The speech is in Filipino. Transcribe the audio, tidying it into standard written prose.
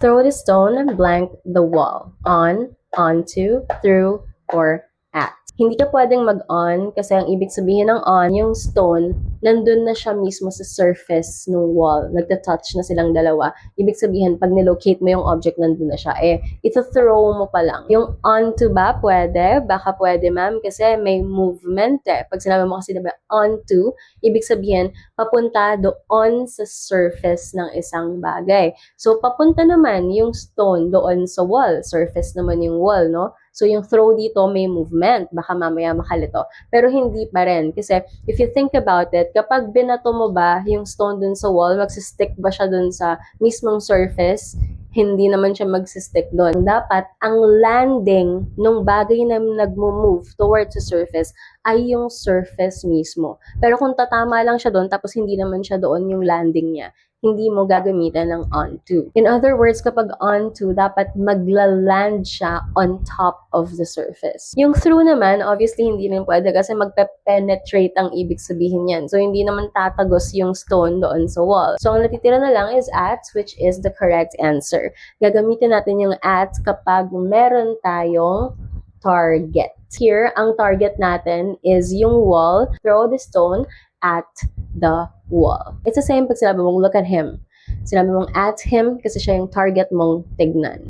Throw the stone, blank the wall. On, onto, through, or at. Hindi ka pwedeng mag-on kasi ang ibig sabihin ng on, yung stone, nandun na siya mismo sa surface ng wall. Nagta-touch na silang dalawa. Ibig sabihin, pag nilocate mo yung object, nandun na siya. Ito-throw mo pa lang. Yung onto ba, pwede? Baka pwede, ma'am, kasi may movement Pag sinabi mo kasi diba, onto, ibig sabihin, papunta doon sa surface ng isang bagay. So, papunta naman yung stone doon sa wall. Surface naman yung wall, no? So, yung throw dito may movement. Baka mamaya makalito. Pero hindi pa rin. Kasi, if you think about it, kapag binato mo ba yung stone dun sa wall, magsistick ba siya dun sa mismong surface? Hindi naman siya magsistick doon. Dapat, ang landing ng bagay na nagmo-move towards the surface ay yung surface mismo. Pero kung tatama lang siya doon, tapos hindi naman siya doon yung landing niya, hindi mo gagamitan ng onto. In other words, kapag onto, dapat magla-land siya on top of the surface. Yung through naman, obviously, hindi rin pwede kasi magpe-penetrate ang ibig sabihin yan. So, hindi naman tatagos yung stone doon sa wall. So, ang natitira na lang is at, which is the correct answer. Gagamitin natin yung at kapag meron tayong target. Here, ang target natin is yung wall. Throw the stone at the wall. It's the same pag sinabi mong look at him. Sinabi mong at him kasi siya yung target mong tignan.